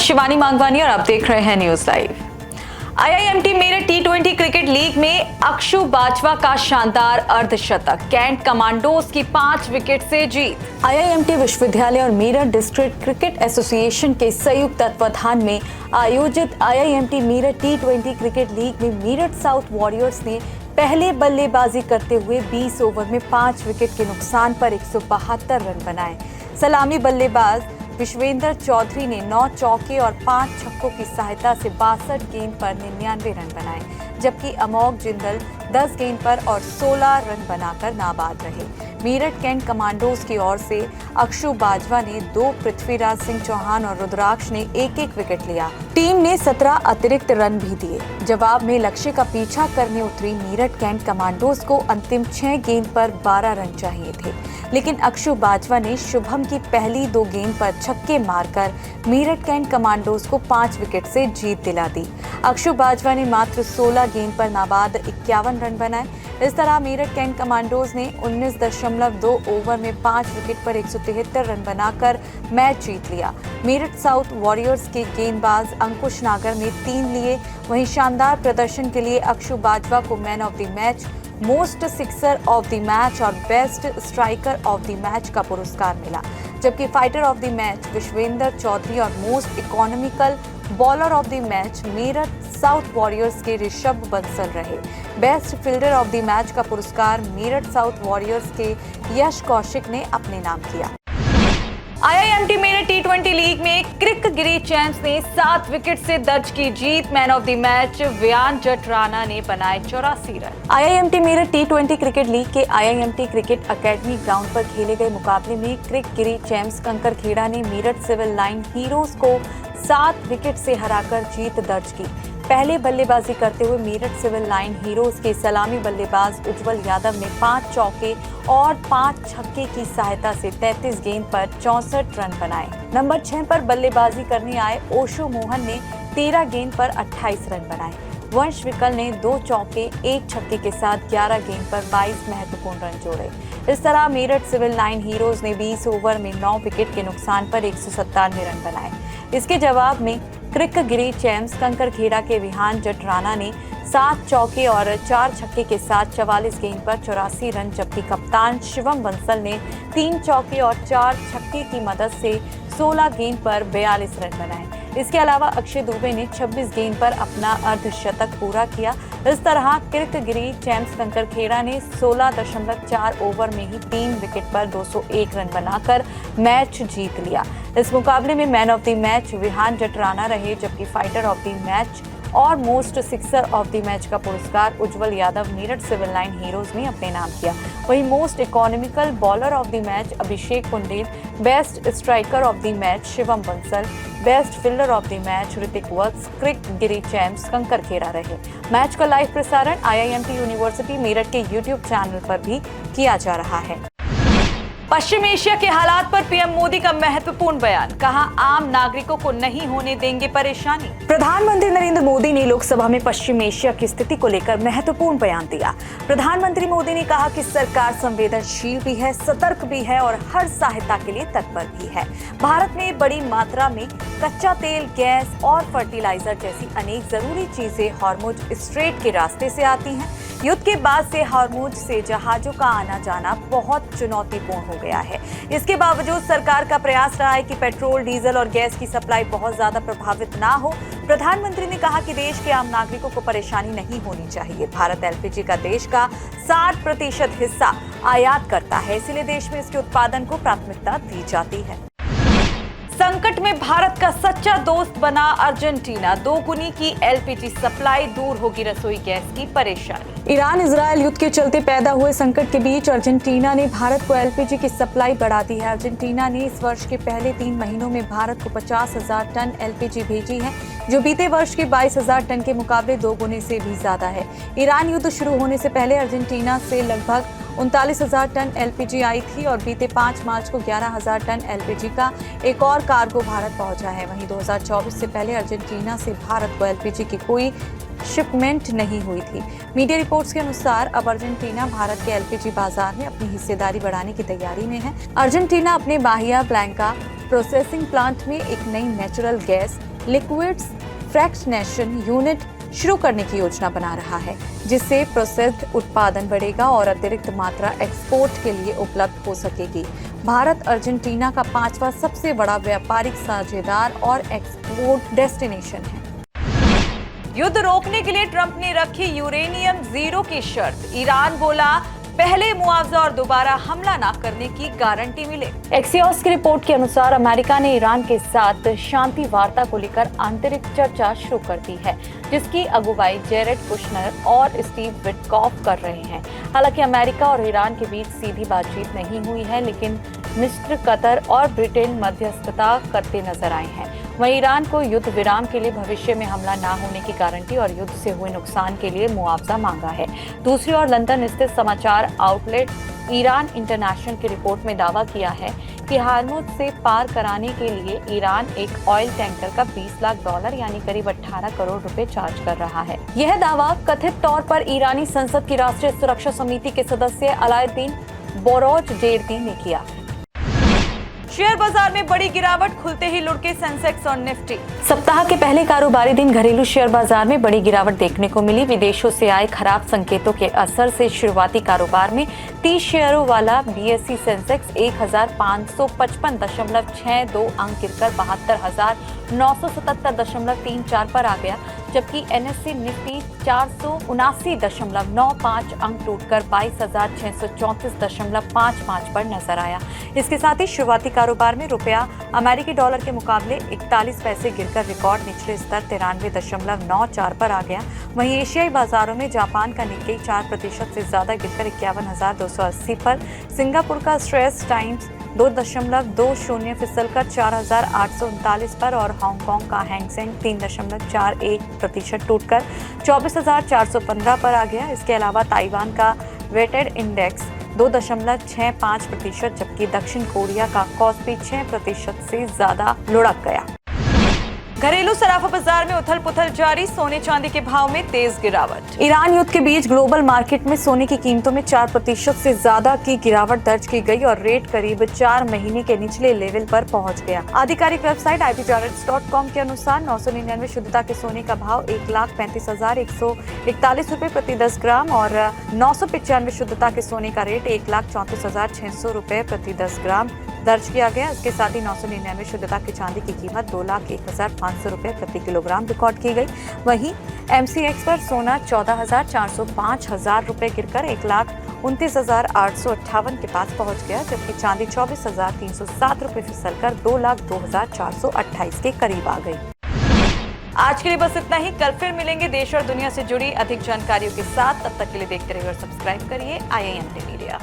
शिवानी मांगवानी और आप देख रहे हैं न्यूज लाइव। आईआईएमटी मेरठ टी20 क्रिकेट लीग में अक्षु बाजवा का शानदार अर्धशतक, कैंट कमांडोज की 5 विकेट से जीत। आईआईएमटी विश्वविद्यालय और मेरठ डिस्ट्रिक्ट क्रिकेट एसोसिएशन के संयुक्त तत्वाधान में आयोजित आईआईएमटी मेरठ टी20 क्रिकेट लीग में मेरठ साउथ वॉरियर्स ने पहले बल्लेबाजी करते हुए 20 ओवर में 5 विकेट के नुकसान पर 172 रन बनाए। सलामी बल्लेबाज विश्वेंद्र चौधरी ने 9 चौके और 5 छक्कों की सहायता से 62 गेंद पर 99 रन बनाए, जबकि अमोघ जिंदल 10 गेंद पर और 16 रन बनाकर नाबाद रहे। मेरठ कैंट कमांडोज की ओर से अक्षु बाजवा ने 2, पृथ्वीराज सिंह चौहान और रुद्राक्ष ने 1-1 विकेट लिया। टीम ने 17 अतिरिक्त रन भी दिए। जवाब में लक्ष्य का पीछा करने उतरी मेरठ कैंट कमांडोज को अंतिम 6 गेंद पर 12 रन चाहिए थे, लेकिन अक्षु बाजवा ने शुभम की पहली 2 गेंद पर छक्के मारकर मेरठ कैंट कमांडोज को 5 विकेट से जीत दिला दी। अक्षु बाजवा ने मात्र 16 गेंद पर नाबाद 51 रन बनाए। इस तरह मेरठ कैंट कमांडोज ने 19.2 ओवर में 5 विकेट पर 173 रन बनाकर मैच जीत लिया। मेरठ साउथ वॉरियर्स के गेंदबाज अंकुश नागर ने 3 लिए। वहीं शानदार प्रदर्शन के लिए अक्षु बाजवा को man of the match, most sixer of the match और best striker of the match का पुरस्कार मिला, जबकि fighter of the match Vishvendra Chaudhary और most economical bowler of the match Meerut South Warriors के ऋषभ बंसल रहे। Best fielder of the match का पुरस्कार मेरठ साउथ वॉरियर्स के यश कौशिक ने अपने नाम किया। आईआईएमटी मेरठ टी20 लीग में क्रिक गिरी चैंप्स ने 7 विकेट से दर्ज की जीत। मैन ऑफ द मैच व्यान जटराना ने बनाए 84 रन। आईआईएमटी मेरठ टी20 क्रिकेट लीग के आईआईएमटी क्रिकेट एकेडमी ग्राउंड पर खेले गए मुकाबले में क्रिक गिरी चैंप्स कंकरखेड़ा ने मेरठ सिविल लाइन हीरोज को 7 विकेट से हराकर जीत दर्ज की। पहले बल्लेबाजी करते हुए मेरठ सिविल लाइन हीरोज के सलामी बल्लेबाज उज्जवल यादव ने 5 चौके और 5 छक्के की सहायता से 33 गेंद पर 64 रन बनाए। नंबर 6 पर बल्लेबाजी करने आए ओशो मोहन ने 13 गेंद पर 28 रन बनाए। वंश विकल ने 2 चौके 1 छक्के के साथ 11 गेंद पर 22 महत्वपूर्ण रन जोड़े। इस तरह मेरठ सिविल लाइन हीरोज ने 20 ओवर में 9 विकेट के नुकसान पर 197 रन बनाए। इसके जवाब में क्रिक गिरी चैंप्स कंकरखेड़ा के विहान जटराना ने 7 चौके और 4 छक्के के साथ 44 गेंद पर 84 रन, जबकि कप्तान शिवम बंसल ने 3 चौके और 4 छक्के की मदद से 16 गेंद पर 42 रन बनाए। इसके अलावा अक्षय दुबे ने 26 गेंद पर अपना अर्धशतक पूरा किया। इस तरह क्रिक गिरी चैंप्स कंकरखेड़ा ने 16.4 ओवर में ही 3 विकेट पर 201 रन बनाकर मैच जीत लिया। इस मुकाबले में man of the match Vihaan Jatrana रहे, जबकि फाइटर ऑफ द मैच और most sixer of the match का पुरस्कार Ujjwal Yadav Meerut Civil Line Heroes ने अपने नाम किया। वहीं most economical bowler of the match Abhishek Kundel, best striker of the match Shivam Bansal, best fielder of the match Hritik Vats Crick गिरी चैंप्स कंकरखेड़ा रहे। मैच का लाइव प्रसारण आईआईएमटी यूनिवर्सिटी मेरठ के यूट्यूब चैनल पर भी किया जा रहा है। पश्चिम एशिया के हालात पर पीएम मोदी का महत्वपूर्ण बयान, कहा आम नागरिकों को नहीं होने देंगे परेशानी। प्रधानमंत्री नरेंद्र मोदी ने लोकसभा में पश्चिम एशिया की स्थिति को लेकर महत्वपूर्ण बयान दिया। प्रधानमंत्री मोदी ने कहा कि सरकार संवेदनशील भी है, सतर्क भी है और हर सहायता के लिए तत्पर भी है। भारत में बड़ी मात्रा में कच्चा तेल, गैस और फर्टिलाइजर जैसी अनेक जरूरी चीजें हॉर्मुज स्ट्रेट के रास्ते से आती हैं। युद्ध के बाद से हॉर्मुज से जहाजों का आना जाना बहुत चुनौतीपूर्ण हो गया है। इसके बावजूद सरकार का प्रयास रहा है कि पेट्रोल, डीजल और गैस की सप्लाई बहुत ज्यादा प्रभावित ना हो। प्रधानमंत्री ने कहा कि देश के आम नागरिकों को परेशानी नहीं होनी चाहिए। भारत एलपीजी का देश का 60% हिस्सा आयात करता है, इसलिए देश में इसके उत्पादन को प्राथमिकता दी जाती है। संकट में भारत का सच्चा दोस्त बना अर्जेंटीना, दोगुनी की एलपीजी सप्लाई, दूर होगी रसोई गैस की परेशानी। ईरान इजरायल युद्ध के चलते पैदा हुए संकट के बीच अर्जेंटीना ने भारत को एलपीजी की सप्लाई बढ़ा दी है। अर्जेंटीना ने इस वर्ष के पहले 3 महीनों में भारत को 50,000 टन एलपीजी भेजी है, जो बीते वर्ष के 22,000 टन के मुकाबले 2 गुने से भी ज्यादा है। ईरान युद्ध शुरू होने से पहले अर्जेंटीना से लगभग 39,000 टन एलपीजी आई थी और बीते 5 मार्च को 11,000 टन एलपीजी का एक और कार्गो भारत पहुंचा है। वहीं 2024 से पहले अर्जेंटीना से भारत को एलपीजी की कोई शिपमेंट नहीं हुई थी। मीडिया रिपोर्ट्स के अनुसार अब अर्जेंटीना भारत के एलपीजी बाजार में अपनी हिस्सेदारी बढ़ाने की तैयारी में है। अर्जेंटीना अपने बाहिया ब्लैंका प्रोसेसिंग प्लांट में एक नई natural gas liquids fractionation unit शुरू करने की योजना बना रहा है, जिससे प्रोसेस्ड उत्पादन बढ़ेगा और अतिरिक्त मात्रा एक्सपोर्ट के लिए उपलब्ध हो सकेगी। भारत अर्जेंटीना का 5वां सबसे बड़ा व्यापारिक साझेदार और एक्सपोर्ट डेस्टिनेशन है। युद्ध रोकने के लिए ट्रंप ने रखी यूरेनियम जीरो की शर्त। ईरान बोला पहले मुआवजा और दोबारा हमला न करने की गारंटी मिले। एक्सियोस की रिपोर्ट के अनुसार अमेरिका ने ईरान के साथ शांति वार्ता को लेकर आंतरिक चर्चा शुरू कर दी है, जिसकी अगुवाई जेरेड कुशनर और स्टीव विटकॉफ कर रहे हैं। हालांकि अमेरिका और ईरान के बीच सीधी बातचीत नहीं हुई है, लेकिन मिस्र, कतर और ब्रिटेन मध्यस्थता करते नजर आए हैं। वहीं ईरान को युद्ध विराम के लिए भविष्य में हमला न होने की गारंटी और युद्ध से हुए नुकसान के लिए मुआवजा मांगा है। दूसरी ओर लंदन स्थित समाचार आउटलेट ईरान इंटरनेशनल की रिपोर्ट में दावा किया है कि हार्मुज से पार कराने के लिए ईरान एक ऑयल टैंकर का $20 लाख यानी करीब 18 करोड़ रुपए चार्ज कर रहा है। यह दावा कथित तौर पर ईरानी संसद की राष्ट्रीय सुरक्षा समिति के सदस्य अलाउद्दीन बोरोजदेर्दी ने किया। शेयर बाजार में बड़ी गिरावट, खुलते ही लुढ़के सेंसेक्स और निफ्टी। सप्ताह के पहले कारोबारी दिन घरेलू शेयर बाजार में बड़ी गिरावट देखने को मिली। विदेशों से आए खराब संकेतों के असर से शुरुआती कारोबार में 30 शेयरों वाला बीएसई सेंसेक्स 1555.62 अंक गिरकर 72,977.34 पर आ गया, जबकि एनएससी निफ्टी 479.95 अंक टूटकर 22,634.55 पर नजर आया। इसके साथ ही शुरुआती कारोबार में रुपया अमेरिकी डॉलर के मुकाबले 41 पैसे गिरकर रिकॉर्ड निचले स्तर 93.94 पर आ गया। वहीं एशियाई बाजारों में जापान का निक्केई 4% से ज्यादा गिरकर 51,280 पर, सिंगापुर का स्ट्रेस टाइम्स 2.20 फिसलकर 4,839 पर और हांगकांग का हैंगसेंग 3.41% टूटकर 24,415 पर आ गया। इसके अलावा ताइवान का वेटेड इंडेक्स 2.65%, जबकि दक्षिण कोरिया का कॉस्पी 6% से ज्यादा लुढ़क गया। घरेलू सराफा बाजार में उथल पुथल जारी, सोने चांदी के भाव में तेज गिरावट। ईरान युद्ध के बीच ग्लोबल मार्केट में सोने की कीमतों में 4% से ज्यादा की गिरावट दर्ज की गई और रेट करीब 4 महीने के निचले लेवल पर पहुंच गया। आधिकारिक वेबसाइट IPJarrets.com के अनुसार 999 शुद्धता के सोने का भाव 1,35,141 रुपए प्रति 10 ग्राम और 995 शुद्धता के सोने का रेट 1,34,600 रुपए प्रति 10 ग्राम दर्ज किया गया। इसके साथ ही 999 शुद्धता की चांदी की कीमत 2,01,500 रुपए प्रति किलोग्राम रिकॉर्ड की गई। वहीं MCX पर सोना 14,405 रुपए गिरकर 1,29,858 के पास पहुंच गया, जबकि चांदी 24,307 रुपए फिसलकर 2,02,428 के करीब आ गई। आज के लिए बस इतना ही। कल फिर मिलेंगे देश और दुनिया से जुड़ी अधिक जानकारियों के साथ। तब तक के लिए देखते रहिए और सब्सक्राइब करिए IIMT मीडिया।